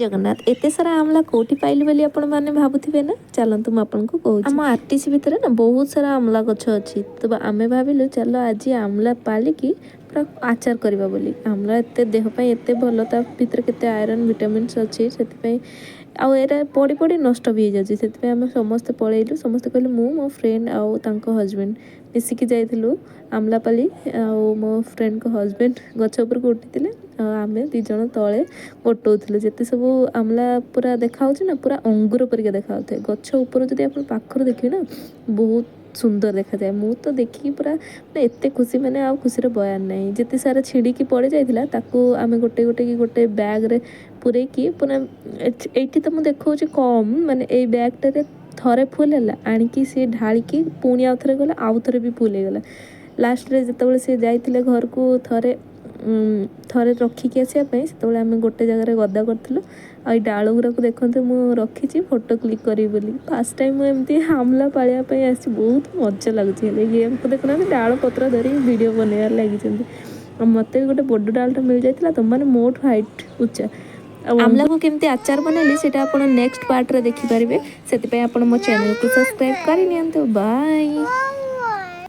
जगन्नाथ एते सारा आमला कोठी पाइलु बोली आपण माने भाबुथिबे ना चलंतु म आपन को कहूँ आम आरटीसी भितर ना बहुत सारा आमला गछ अच्छी तो आमे भाविलु चलो आज आमला पालिकी पूरा आचार करवा बोली आमला एते देह पई एते भलो ता भितर केते आयरन विटामिन्स अच्छी सेति पई आउ एरा पड़ी पड़ी नष्ट भी हो जाଉଛି ସେଥିପାଇଁ ଆମେ ସମସ୍ତେ ପଳେଇଲୁ ସମସ୍ତେ କହିଲେ ମୁଁ ମୋ ଫ୍ରେଣ୍ଡ ଆଉ ତାଙ୍କ ହଜବେଣ୍ଡ ମିଶିକି ଯାଇଥିଲୁ ଆମ୍ଲାପାଲି ଆଉ ମୋ ଫ୍ରେଣ୍ଡଙ୍କ ହଜବେଣ୍ଡ ଗଛ ଉପରକୁ ଉଠିଥିଲେ ଆଉ ଆମେ ଦି ଜଣ ତଳେ ଗୋଟଉଥିଲୁ ଯେତେ ସବୁ ଆମ୍ଲା ପୁରା ଦେଖାଯାଉଛି ନା ପୁରା ଅଙ୍ଗୁର ପରିକା ଦେଖାଯାଉଥାଏ ଗଛ ଉପରୁ ଯଦି ଆପଣ ପାଖରୁ ଦେଖିବେ ନା ବହୁତ ସୁନ୍ଦର ଦେଖାଯାଏ ମୁଁ ତ ଦେଖିକି ପୁରା ମାନେ ଏତେ ଖୁସି ମାନେ ଆଉ ଖୁସିର ବୟାନ ନାହିଁ ଯେତେ ସାରା ଛିଡ଼ିକି ପଡ଼ି ଯାଇଥିଲା ତାକୁ ଆମେ ଗୋଟେ ଗୋଟେ କି ଗୋଟେ ବ୍ୟାଗରେ ପୁରେଇକି ପୁରା ଏଇଠି ତ ମୁଁ ଦେଖାଉଛି କମ୍ ମାନେ ଏଇ ବ୍ୟାଗଟାରେ ଥରେ ଫୁଲ୍ ହେଲା ଆଣିକି ସିଏ ଢାଳିକି ପୁଣି ଆଉ ଥରେ ଗଲା ଆଉ ଥରେ ବି ଫୁଲ୍ ହେଇଗଲା ଲାଷ୍ଟରେ ଯେତେବେଳେ ସିଏ ଯାଇଥିଲେ ଘରକୁ ଥରେ ରଖିକି ଆସିବା ପାଇଁ ସେତେବେଳେ ଆମେ ଗୋଟେ ଜାଗାରେ ଗଦା କରିଥିଲୁ ଆଉ ଏଇ ଡାଳ ଗୁଡ଼ାକୁ ଦେଖନ୍ତୁ ମୁଁ ରଖିଛି ଫଟୋ କ୍ଲିକ୍ କରିବି ବୋଲି ଫାର୍ଷ୍ଟ ଟାଇମ୍ ମୁଁ ଏମିତି ଆମ୍ଲା ପାଳିବା ପାଇଁ ଆସିଛି ବହୁତ ମଜା ଲାଗୁଛି ହେଲେ ଗେମ୍କୁ ଦେଖୁନାହାନ୍ତି ଡାଳ ପତ୍ର ଧରିକି ଭିଡ଼ିଓ ବନେଇବାରେ ଲାଗିଛନ୍ତି ଆଉ ମୋତେ ବି ଗୋଟେ ବଡ଼ ଡାଳଟା ମିଳିଯାଇଥିଲା ତ ମାନେ ମୋଠୁ ହାଇଟ୍ ଉଚ୍ଚା ଆଉ ଆମ୍ଲାକୁ କେମିତି ଆଚାର ବନେଇଲି ସେଇଟା ଆପଣ ନେକ୍ସଟ ପାର୍ଟରେ ଦେଖିପାରିବେ ସେଥିପାଇଁ ଆପଣ ମୋ ଚ୍ୟାନେଲକୁ ସବସ୍କ୍ରାଇବ୍ କରିନିଅନ୍ତୁ ବାଏ।